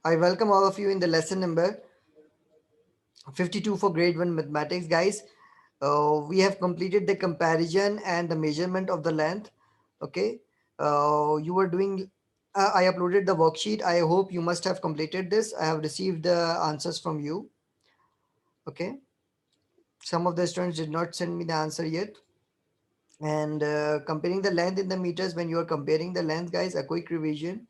I welcome all of you in the lesson number 52 for grade 1 mathematics, guys. We have completed the comparison and the measurement of the length. Okay. You were doing, I uploaded the worksheet. I hope you must have completed this. I have received the answers from you. Okay. Some of the students did not send me the answer yet. And comparing the length in the meters, when you are comparing the length, guys, a quick revision.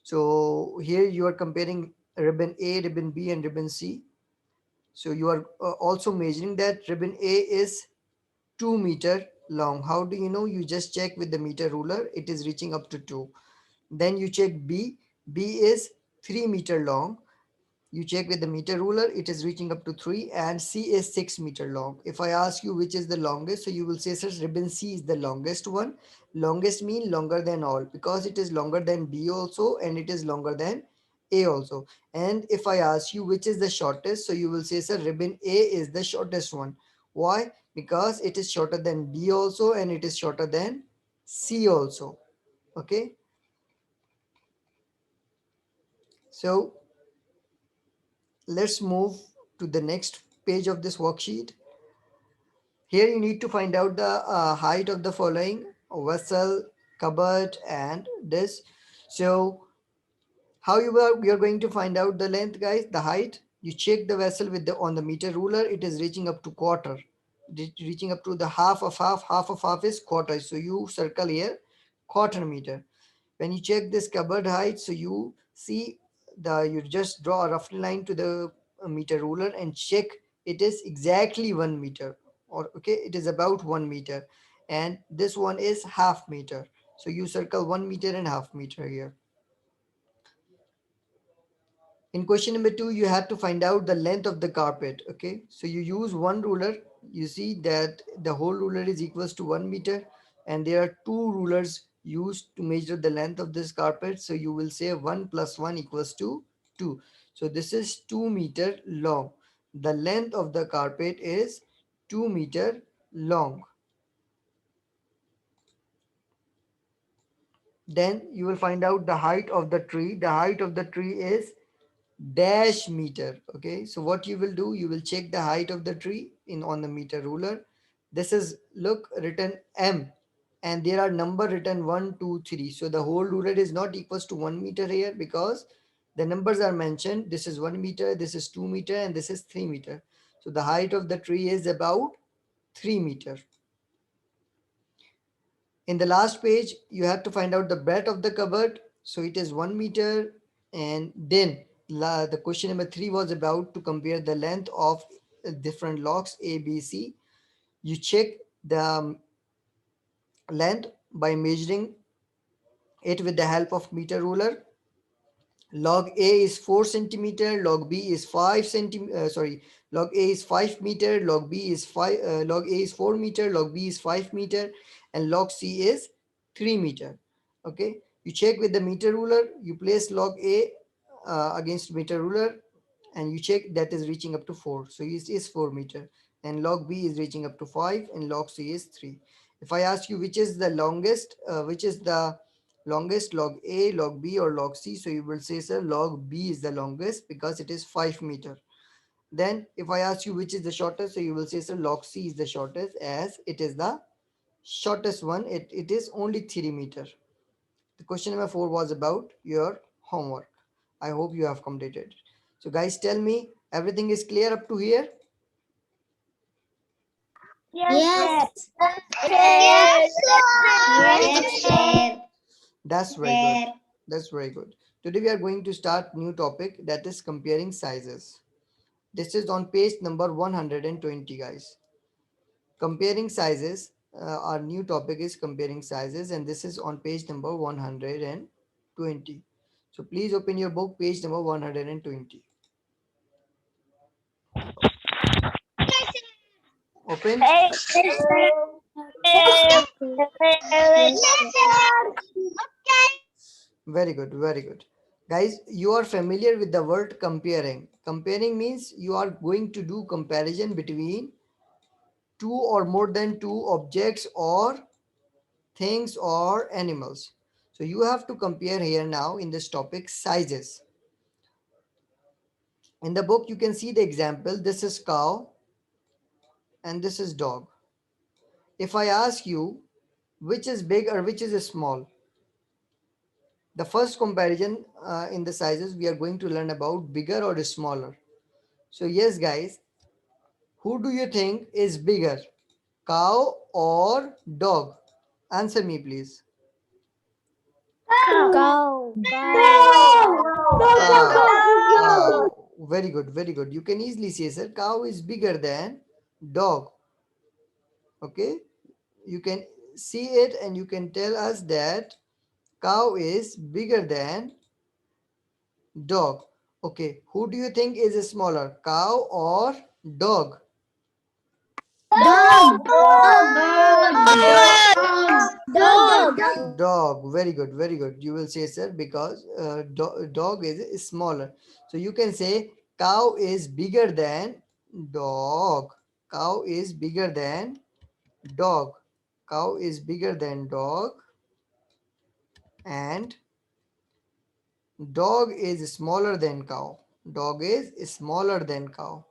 So here you are comparing ribbon A, ribbon B, and ribbon C. So you are also measuring that ribbon A is 2 meter long. How do you know? You just check with the meter ruler. It is reaching up to 2. Then you check B. B is 3 meter long. You check with the meter ruler. It is reaching up to 3. And C is 6 meter long. If I ask you which is the longest, so you will say, sir, ribbon C is the longest one. Longest mean longer than all, because it is longer than B also, and it is longer than A also. And if I ask you which is the shortest, so you will say, sir, ribbon A is the shortest one. Why? Because it is shorter than B also, and it is shorter than C also. Okay. So let's move to the next page of this worksheet. Here you need to find out the height of the following: vessel, cupboard, and this. So how you're going to find out the length, guys? The height. You check the vessel with the on the meter ruler. It is reaching up to quarter, reaching up to the half of half. Half of half is quarter. So you circle here quarter meter. When you check this cupboard height, so you see you just draw a rough line to the meter ruler and check it is exactly 1 meter, or okay, it is about 1 meter, and this one is half meter. So you circle 1 meter and half meter here. In question number 2, you have to find out the length of the carpet. Okay, so you use one ruler. You see that the whole ruler is equals to 1 meter, and there are two rulers used to measure the length of this carpet. So you will say 1 plus 1 equals to 2. So this is 2 meter long. The length of the carpet is 2 meter long. Then you will find out the height of the tree. The height of the tree is dash meter. Okay, so what you will do, you will check the height of the tree in on the meter ruler. This is, look, written M, and there are number written 1 2 3. So the whole ruler is not equals to 1 meter here, because the numbers are mentioned. This is 1 meter, this is 2 meter, and this is 3 meter. So the height of the tree is about 3 meter. In the last page, you have to find out the breadth of the cupboard. So it is 1 meter. And then the question number 3 was about to compare the length of different locks A, B, C. You check the length by measuring it with the help of meter ruler. Log A is 4 centimeter, log B is 5 centimeter, sorry, log A is 5 meter, log B is 5, log A is 4 meter, log B is 5 meter, and log C is 3 meter. Okay, you check with the meter ruler, you place log A against meter ruler, and you check that is reaching up to 4. So it is 4 meter, and log B is reaching up to 5, and log C is 3. If I ask you which is the longest, which is the longest, log A, log B, or log C, so you will say, sir, log B is the longest because it is 5 meter. Then if I ask you which is the shortest, so you will say, sir, log C is the shortest, as it is the shortest one. It is only 3 meter. The question number 4 was about your homework. I hope you have completed. So guys, tell me, everything is clear up to here? Yes, sir. Yes, Yes, yes, sir. That's very good. Sir. That's very good. Today we are going to start new topic, that is comparing sizes. This is on page number 120, guys. Comparing sizes. Our new topic is comparing sizes, and this is on page number 120. So please open your book, page number 120. Open. yes, sir. Yes, sir. Very good, very good. Guys, you are familiar with the word comparing. Comparing means you are going to do comparison between two or more than two objects or things or animals. So you have to compare here now in this topic sizes. In the book, you can see the example. This is cow and this is dog. If I ask you which is big or which is small, the first comparison in the sizes, we are going to learn about bigger or smaller. So yes, guys, who do you think is bigger, cow or dog? Answer me, please. Go. Cow. Go. Cow. Very good, very good. You can easily say, sir, cow is bigger than dog. Okay, you can see it and you can tell us that cow is bigger than dog. Okay, who do you think is smaller, cow or dog? Dog. Dog. Dog. Very good, very good. You will say, sir, because dog is smaller. So you can say cow is bigger than dog. Cow is bigger than dog. Cow is bigger than dog, and dog is smaller than cow. Dog is smaller than cow.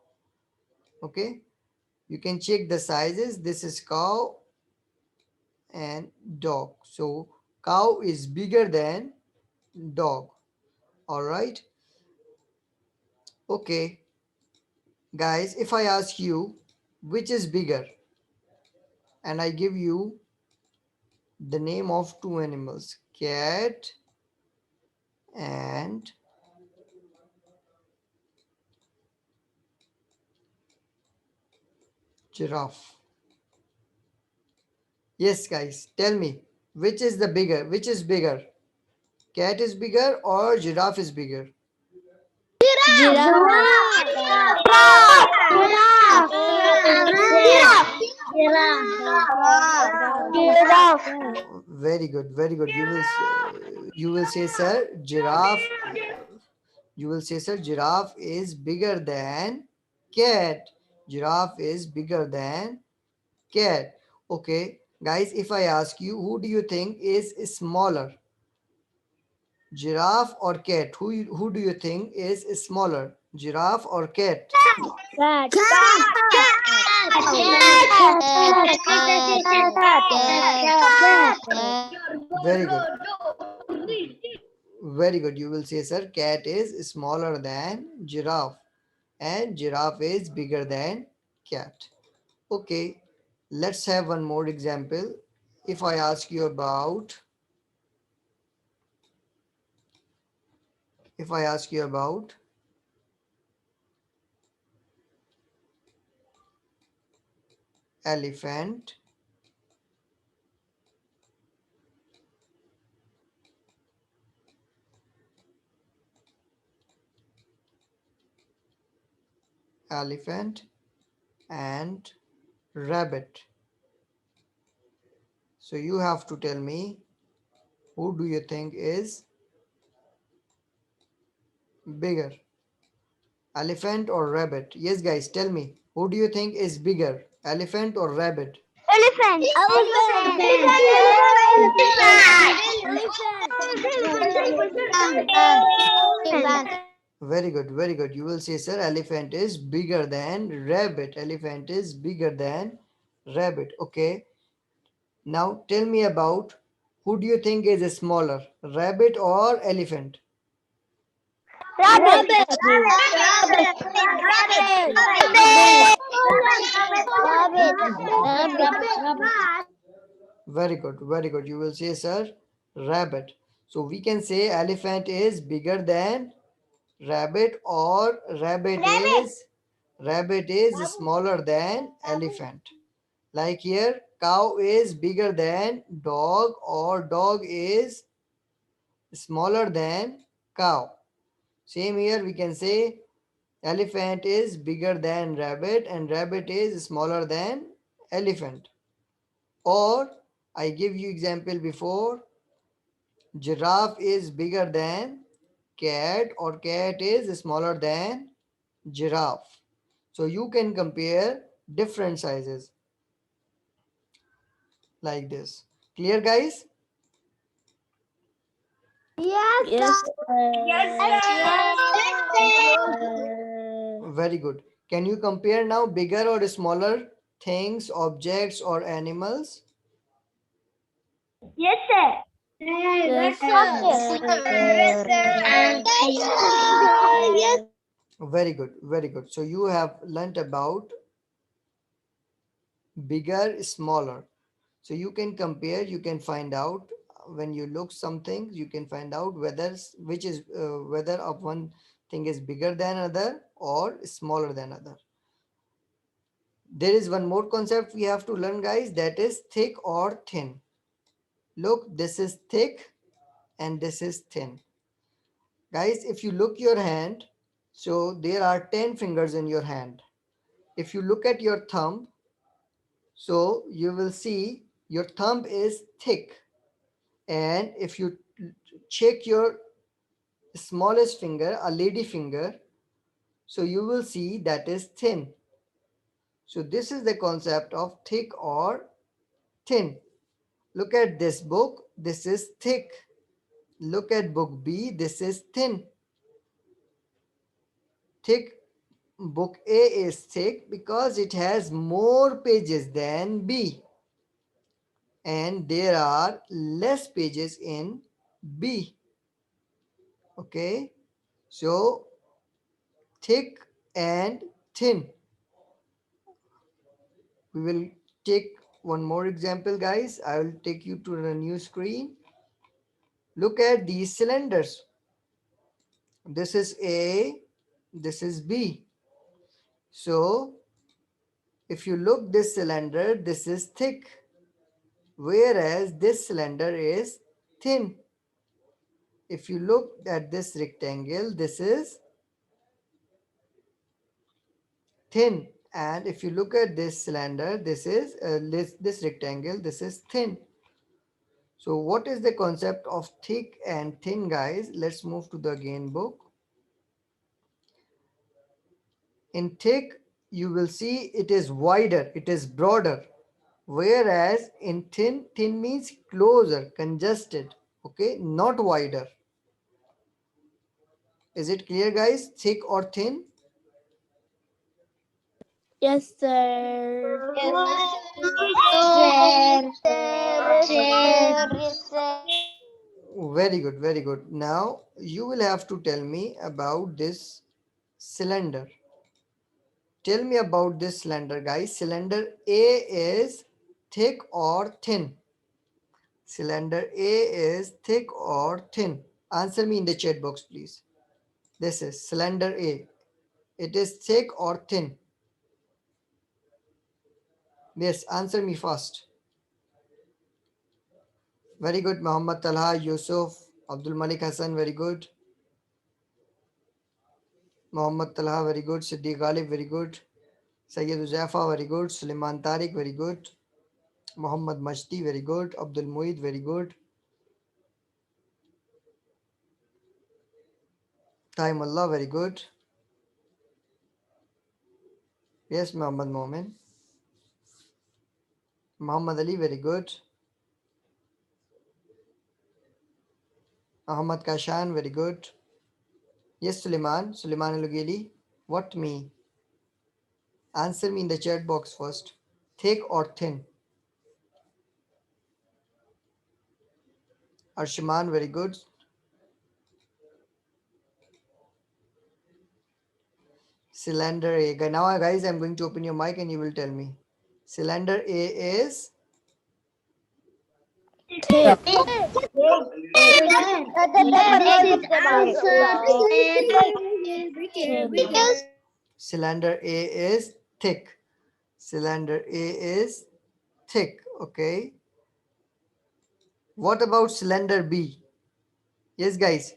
Okay, you can check the sizes. This is cow and dog. So cow is bigger than dog. All right. Okay, guys, if I ask you which is bigger and I give you the name of two animals, cat and giraffe. Yes, guys, tell me which is the bigger? Which is bigger? Cat is bigger or giraffe is bigger? Very good, very good. You will say, sir, giraffe. You will say, sir, giraffe is bigger than cat. Giraffe is bigger than cat. Okay, guys, if I ask you, who do you think is smaller, giraffe or cat? Who do you think is smaller, giraffe or cat? Very good, very good. You will say, sir, cat is smaller than giraffe and giraffe is bigger than cat. Okay, let's have one more example. If I ask you about, if I ask you about elephant, elephant and rabbit. So you have to tell me, who do you think is bigger, elephant or rabbit? Yes, guys, tell me, who do you think is bigger, elephant or rabbit? Elephant. Very good, very good. You will say, sir, elephant is bigger than rabbit. Elephant is bigger than rabbit. Okay. Now tell me about, who do you think is smaller, rabbit or elephant? Rabbit. Very good, very good. You will say, sir, rabbit. So we can say elephant is bigger than rabbit, or rabbit is smaller than elephant. Like here, cow is bigger than dog, or dog is smaller than cow. Same here, we can say elephant is bigger than rabbit and rabbit is smaller than elephant. Or I give you example before, giraffe is bigger than cat or cat is smaller than giraffe. So you can compare different sizes like this. Clear, guys? Yes. Very good. Can you compare now bigger or smaller things, objects, or animals? Yes, sir. Yes, Yes. Very good, very good. So you have learnt about bigger, smaller. So you can compare, you can find out when you look something, you can find out whether which is whether of one thing is bigger than other or smaller than other. There is one more concept we have to learn, guys, that is thick or thin. Look, this is thick and this is thin. Guys, if you look your hand, so there are 10 fingers in your hand. If you look at your thumb, so you will see your thumb is thick. And if you check your smallest finger, a lady finger, so you will see that is thin. So this is the concept of thick or thin. Look at this book, this is thick. Look at book B, this is thin. Thick book A is thick because it has more pages than B, and there are less pages in B. Okay, so thick and thin. We will take one more example, guys. I will take you to the new screen. Look at these cylinders. This is A, this is B. So if you look this cylinder, this is thick, whereas this cylinder is thin. If you look at this rectangle, this is thin. And if you look at this cylinder, this is this rectangle, this is thin. So what is the concept of thick and thin, guys? Let's move to the again book. In thick, you will see it is wider, it is broader. Whereas in thin, thin means closer, congested, okay, not wider. Is it clear, guys? Thick or thin? Yes, sir. Very good, very good. Now you will have to tell me about this cylinder. Tell me about this cylinder, guys. Cylinder A is thick or thin? Cylinder A is thick or thin? Answer me in the chat box, please. This is cylinder A. It is thick or thin? Yes, answer me fast. Very good, Muhammad Talha, Yusuf, Abdul Malik Hassan, very good. Muhammad Talha, very good. Siddiq Ghalib, very good. Sayyid Uzafa, very good. Suleiman Tariq, very good. Muhammad Majdi, very good. Abdul Muid, very good. Taimullah, very good. Yes, Muhammad Momin. Muhammad Ali, very good. Ahmad Kashan, very good. Yes, Suleiman Al-Ghili. What me? Answer me in the chat box first. Thick or thin? Arshiman, very good. Cylinder A. Now, guys, I'm going to open your mic and you will tell me. Cylinder A is Thick. cylinder A is thick. Cylinder A is thick. Okay. What about cylinder B? Yes, guys.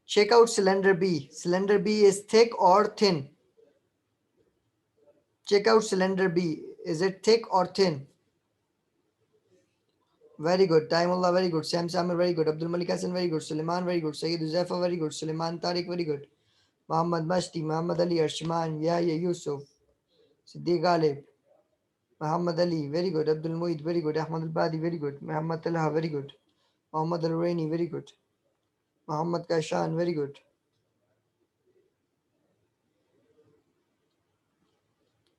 Check out cylinder B. Cylinder B is thick or thin? Check out cylinder B. Is it thick or thin? Very good. Taimullah, very good. Sam Samir, very good. Abdul Malik Hassan, very good. Suleiman, very good. Sayyid Uzafa, very good. Suleiman Tariq, very good. Muhammad Mashti, Muhammad Ali, Arshman, Yahya Yusuf, Siddiq Ghalib, Muhammad Ali, very good. Abdul Muid, very good. Ahmad Al Badi, very good. Muhammad Talha, very good. Muhammad Al Raini, very good. Muhammad Kashan, very good.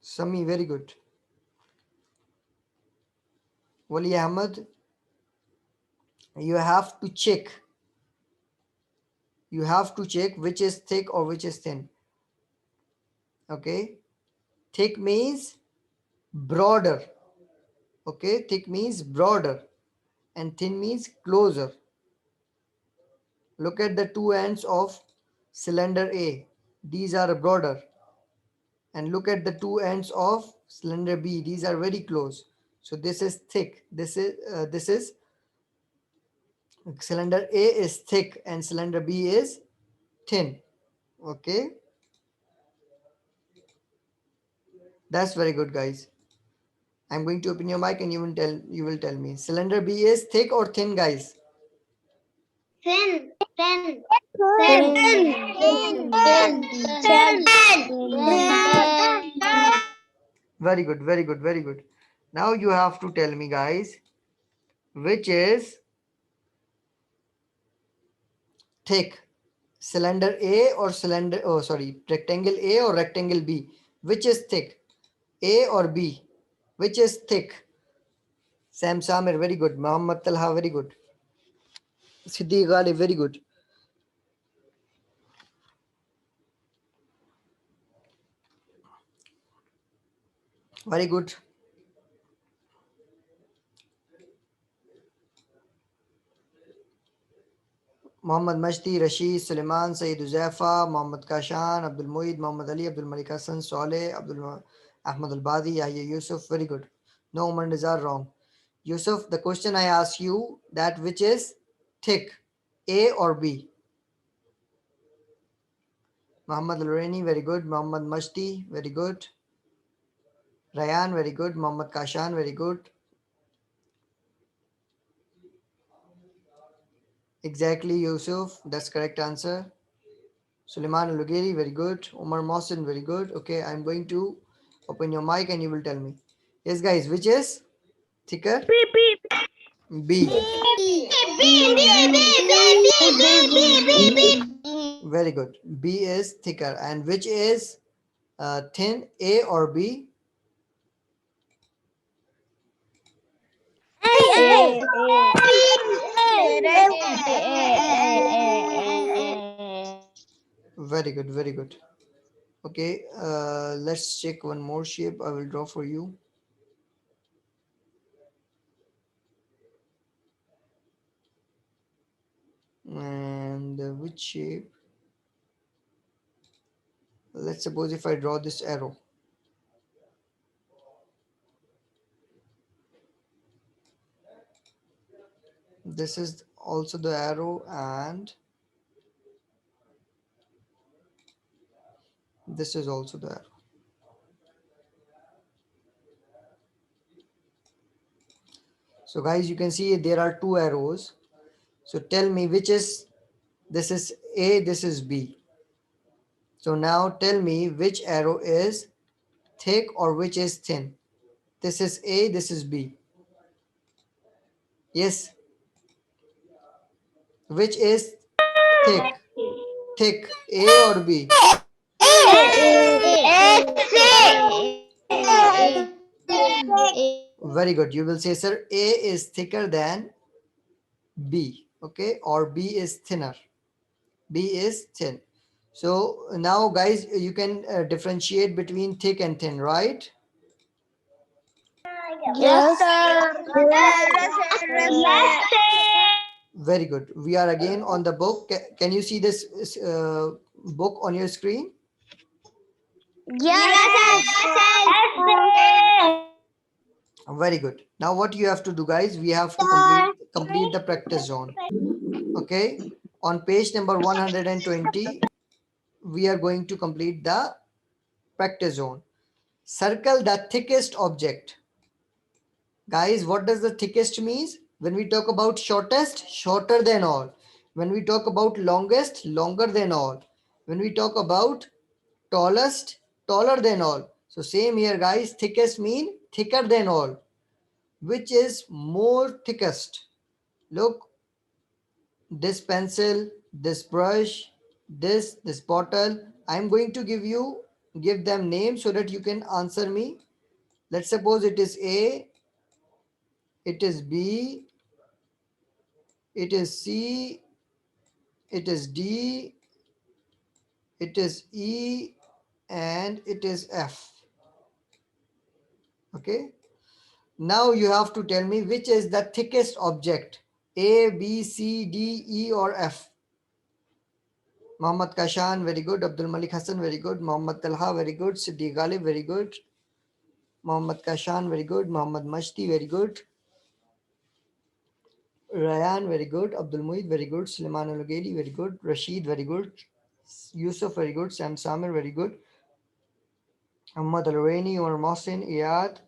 Sami, very good. Wali Ahmed, you have to check. You have to check which is thick or which is thin. Okay. Thick means broader. Okay. Thick means broader. And thin means closer. Look at the two ends of cylinder A. These are broader. And look at the two ends of cylinder B. These are very close. So this is thick. This is cylinder A is thick and cylinder B is thin. Okay, that's very good, guys. I'm going to open your mic and you will tell me cylinder B is thick or thin, guys. Thin. Thin. Thin. Very good, very good, very good. Now you have to tell me, guys, which is thick, cylinder A or rectangle A or rectangle B. Which is thick, A or B? Which is thick? Sam Samir, very good. Muhammad Talha, very good. Siddiq Ghalib, very good. Very good. Mohammad Mashti, Rashid, Suleiman, Saeed Uzaifa, Mohammad Kashan, Abdul Mueed, Mohammad Ali, Abdul Malik Hassan, Soleh, Ahmad Al Badi, Yahya Yusuf, very good. No, Umar Nizar, wrong. Yusuf, the question I ask you, that which is thick, A or B? Muhammad Al Raini, very good. Mohammad Mashti, very good. Rayan, very good. Mohammad Kashan, very good. Exactly, Yusuf, that's correct answer. Suleiman Al-Lugheri, very good. Omar Mohsin, very good. Okay, I'm going to open your mic and you will tell me. Yes, guys, which is thicker? B. Very good. B is thicker. And which is thin, A or B? Very good, very good. Okay, let's check one more shape I will draw for you. And which shape? Let's suppose if I draw this arrow. This is also the arrow and this is also the arrow. So guys, you can see there are two arrows. So tell me which is, this is A, this is B. So now tell me which arrow is thick or which is thin. This is A, this is B. Yes. Which is thick? Thick, A or B? Very good. You will say, sir, A is thicker than B. Okay. Or B is thinner. B is thin. So now, guys, you can differentiate between thick and thin, right? Yes. Very good. We are again on the book. Can you see this book on your screen? Very good. Now what you have to do, guys, we have to complete the practice zone. Okay. On page number 120, we are going to complete the practice zone. Circle the thickest object. Guys, what does the thickest means? When we talk about shortest, shorter than all. When we talk about longest, longer than all. When we talk about tallest, taller than all. So same here, guys, thickest mean thicker than all. Which is more thickest? Look, this pencil, this brush, this bottle. I'm going to give you Give them names so that you can answer me. Let's suppose it is A, it is B, it is C, it is D, it is E, and it is F. Okay. Now you have to tell me which is the thickest object, A, B, C, D, E, or F. Muhammad Kashan, very good. Abdul Malik Hassan, very good. Muhammad Talha, very good. Siddiq Ghalib, very good. Muhammad Kashan, very good. Muhammad Mashti, very good. Ryan, very good. Abdul Muid, very good. Suleiman Al very good. Rashid, very good. Yusuf, very good. Sam Samir, very good. Ahmad Al Raini, Umar Mohsin, Iyad.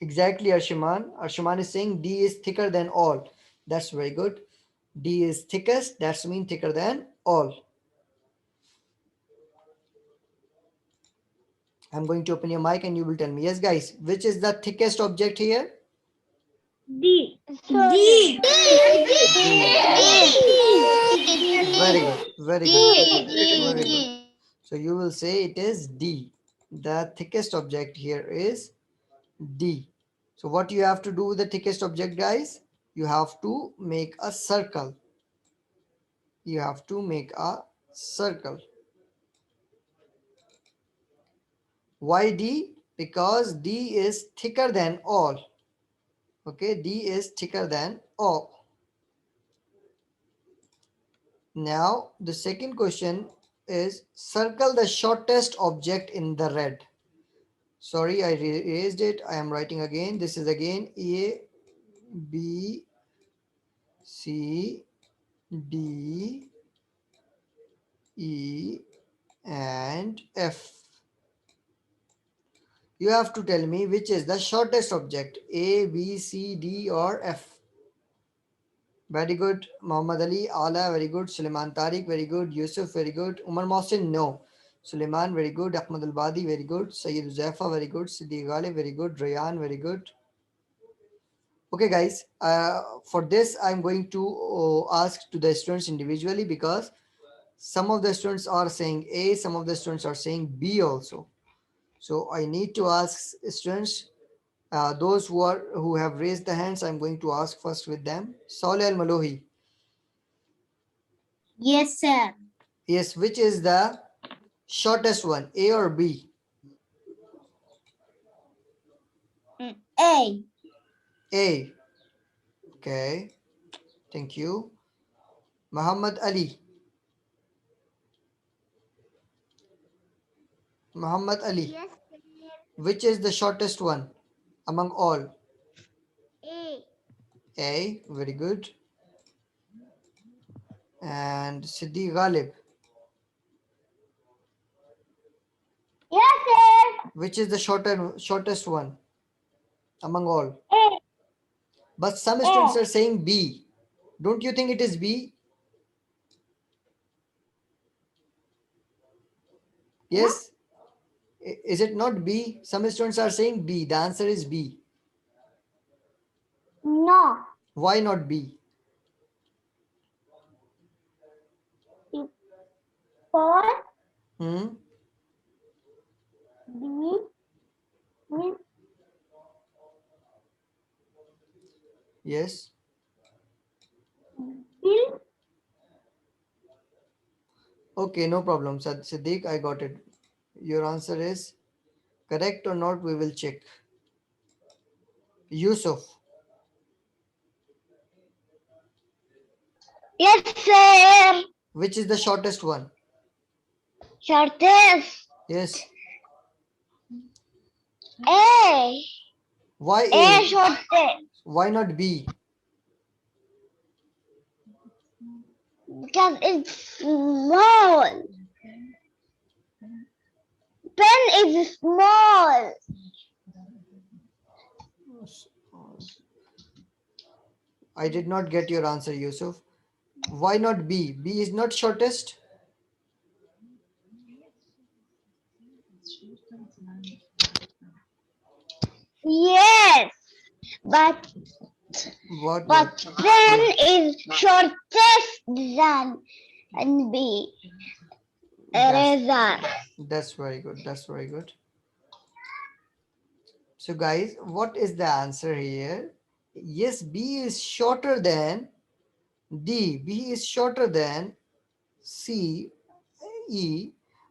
Exactly, Arshiman. Arshiman is saying D is thicker than all. That's very good. D is thickest. That's mean thicker than all. I'm going to open your mic and you will tell me. Yes, guys. Which is the thickest object here? D. D. D. Very good. Very good. Very good. So you will say it is D. The thickest object here is D. So what you have to do with the thickest object, guys? You have to make a circle. You have to make a circle. Why D? Because D is thicker than all. Okay, D is thicker than all. Now, the second question is circle the shortest object in the red. Sorry, I erased it. I am writing again. This is again A, B, C, D, E, and F. You have to tell me which is the shortest object, A, B, C, D, or F. Very good. Muhammad Ali, Ala, very good. Suleiman Tariq, very good. Yusuf, very good. Umar Mohsin, no. Suleiman, very good. Ahmad Al Badi, very good. Sayyid Uzaifa, very good. Siddiq Ghalib, very good. Rayan, very good. Okay, guys. For this, I'm going to ask to the students individually because some of the students are saying A, some of the students are saying B also. So I need to ask students, those who have raised the hands, I'm going to ask first with them. Saleh Al Malohi. Yes, sir. Yes, which is the shortest one, A or B? A. A. Okay. Thank you. Muhammad Ali. Muhammad Ali. Yes. Which is the shortest one among all? A. A. Very good. And Siddiq Ghalib. Yes, sir. Which is the shortest one among all? A. But some students are saying B. Don't you think it is B? Yes. Is it not B? Some students are saying B. The answer is B. No. Why not B? For Hmm? B is Yes. still Okay, no problem. Siddiq, I got it. Your answer is correct or not, we will check. Yusuf, yes, sir. which is the shortest one? Shortest. Yes. A. Why A A? shortest. Why not B? Because it's small. Pen is small. I did not get your answer, Yusuf. Why not B? B is not shortest. Yes. But What? pen is shortest than B. That's Eraser. that's very good. That's very good. So guys, what is the answer here? Yes, B is shorter than D. B is shorter than C, E,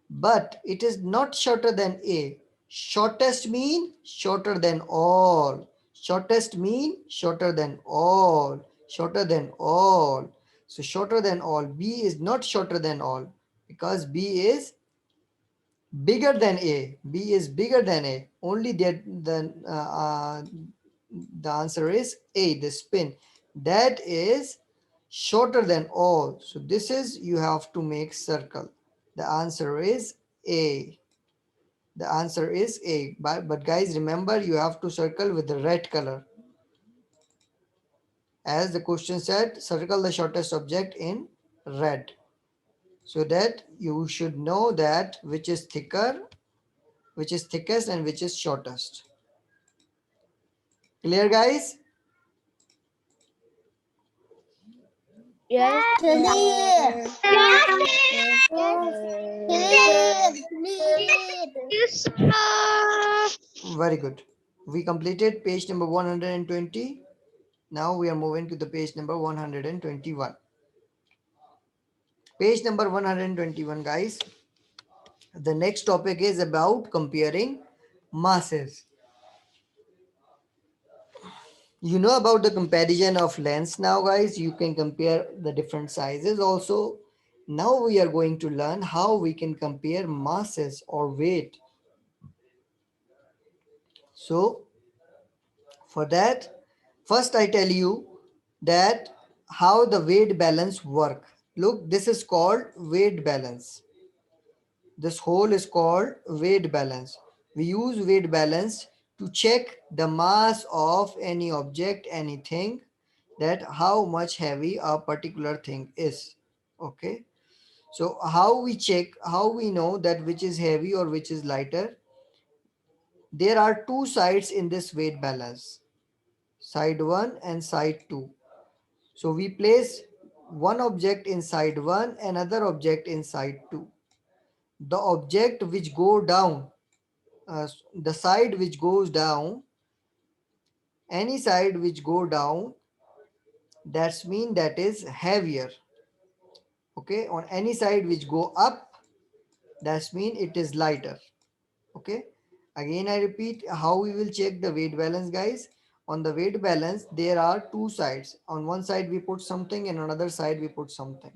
but it is not shorter than A. Shortest mean shorter than all. Shortest mean shorter than all. Shorter than all. So shorter than all. B is not shorter than all because B is bigger than A. B is bigger than A. Only the answer is A, the spin. That is shorter than all. So this is, you have to make circle. The answer is A. The answer is A. But guys, remember, you have to circle with the red color. As the question said, circle the shortest object in red. So that you should know that which is thicker, which is thickest, and which is shortest. Clear, guys? Yes, Clear. Yes, Very good. We completed page number 120. Now we are moving to the page number 121. Page number 121, guys. The next topic is about comparing masses. You know about the comparison of lengths now, guys. You can compare the different sizes also. Now we are going to learn how we can compare masses or weight. So for that, first I tell you that how the weight balance work. Look, this is called weight balance. This whole is called weight balance. We use weight balance to check the mass of any object, anything, that how much heavy a particular thing is. Okay. So how we check, how we know that which is heavy or which is lighter? There are two sides in this weight balance, side 1 and side 2. So we place one object inside 1, another object inside 2. The object which go down, the side which goes down, any side which go down, that's mean that is heavier. Okay, on any side which go up, that's mean it is lighter. Okay, again I repeat how we will check the weight balance, guys. On the weight balance there are two sides. On one side we put something and on another side we put something.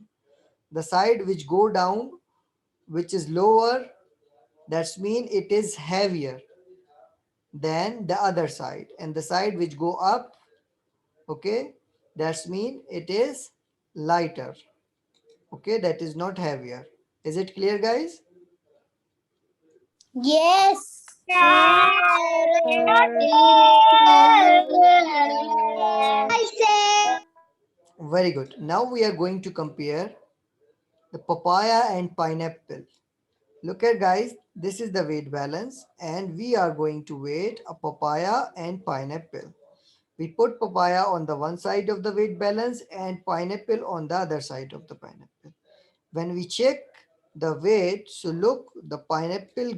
The side which go down, which is lower, that's mean it is heavier than the other side, and the side which go up, okay, that's mean it is lighter. Okay, that is not heavier. Is it clear, guys? Yes. I say. Very good. Now we are going to compare the papaya and pineapple. Look at, guys, this is the weight balance and we are going to weight a papaya and pineapple. We put papaya on the one side of the weight balance and pineapple on the other side of the pineapple. When we check the weight, so look, the pineapple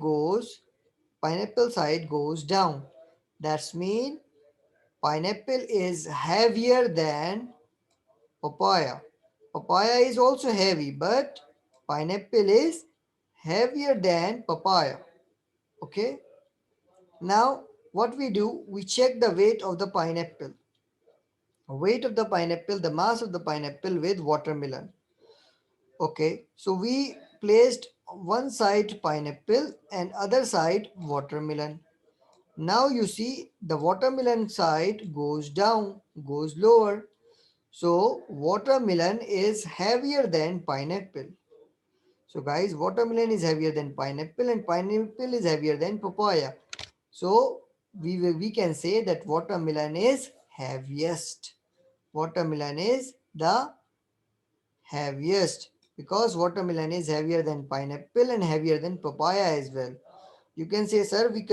side goes down. That's mean pineapple is heavier than papaya. Papaya is also heavy, but pineapple is heavier than papaya. Okay. Now what we do, we check the weight of the pineapple. Weight of the pineapple, the mass of the pineapple with watermelon. Okay. So we placed one side pineapple and other side watermelon. Now you see the watermelon side goes down, goes lower. So watermelon is heavier than pineapple. So guys, watermelon is heavier than pineapple and pineapple is heavier than papaya. So we can say that watermelon is heaviest. Watermelon is the heaviest because watermelon is heavier than pineapple and heavier than papaya as well. You can say, sir, we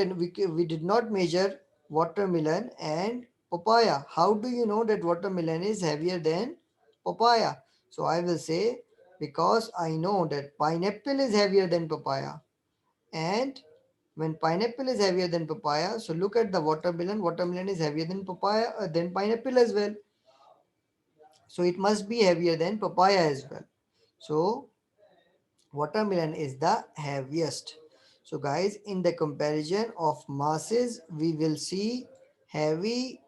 did not measure watermelon and papaya. How do you know that watermelon is heavier than papaya? So I will say Because I know that pineapple is heavier than papaya. And when pineapple is heavier than papaya, so look at the watermelon. Watermelon is heavier than papaya, than pineapple as well. So it must be heavier than papaya as well. So watermelon is the heaviest. So guys, in the comparison of masses, we will see heavy,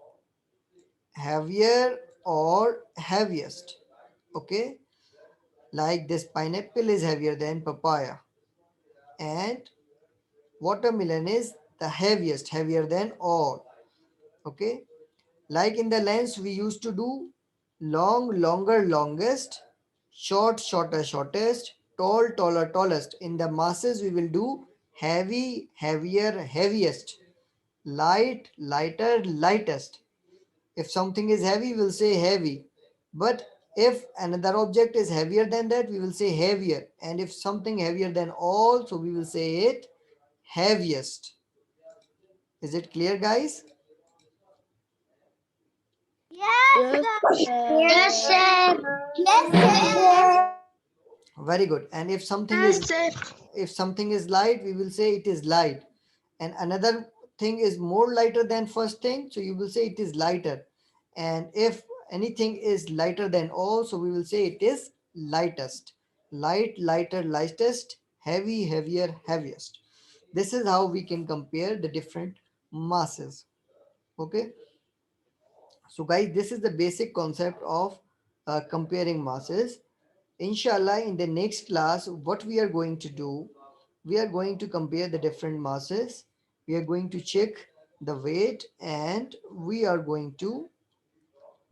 heavier, or heaviest. Okay, like this pineapple is heavier than papaya, and watermelon is the heaviest, heavier than all. Okay, like in the lengths we used to do long, longer, longest, short, shorter, shortest, tall, taller, tallest. In the masses we will do heavy, heavier, heaviest, light, lighter, lightest. If something is heavy, we'll say heavy. But if another object is heavier than that, we will say heavier. And if something heavier than all, so we will say it heaviest. Is it clear, guys? Yes, Yes, sir. sir. Yes, sir. Very good. And if something Yes, is, sir. if something is light, we will say it is light. And another thing is more lighter than first thing, so you will say it is lighter. And if anything is lighter than all, so we will say it is lightest. Light, lighter, lightest, heavy, heavier, heaviest. This is how we can compare the different masses. Okay, so guys, this is the basic concept of comparing masses. Inshallah, in the next class, what we are going to do, we are going to compare the different masses. We are going to check the weight, and we are going to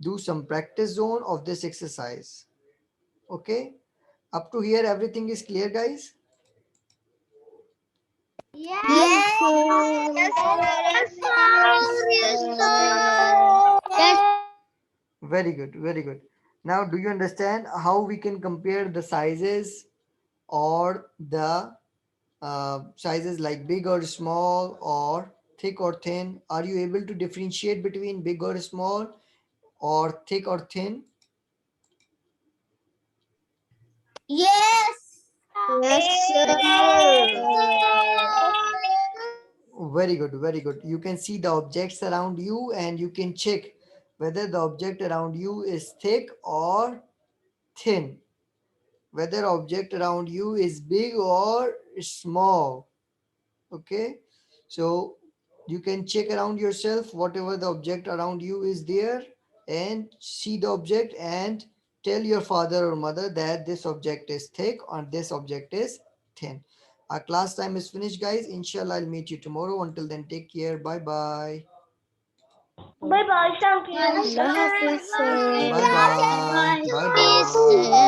do some practice zone of this exercise. Okay, up to here, everything is clear, guys? Yes, sir. Yes, sir. Yes, sir. Yes. Very good, very good. Now, do you understand how we can compare the sizes or the sizes like big or small or thick or thin? Are you able to differentiate between big or small or thick or thin? Yes. Yes, Very good, very good. You can see the objects around you and you can check whether the object around you is thick or thin, whether object around you is big or small. Okay, so you can check around yourself whatever the object around you is there, and see the object and tell your father or mother that this object is thick or this object is thin. Our class time is finished, guys. Inshallah, I'll meet you tomorrow. Until then, take care. Bye bye. Bye bye. Thank you. Allah Hafiz, sir. Bye bye. Bye Bye. bye.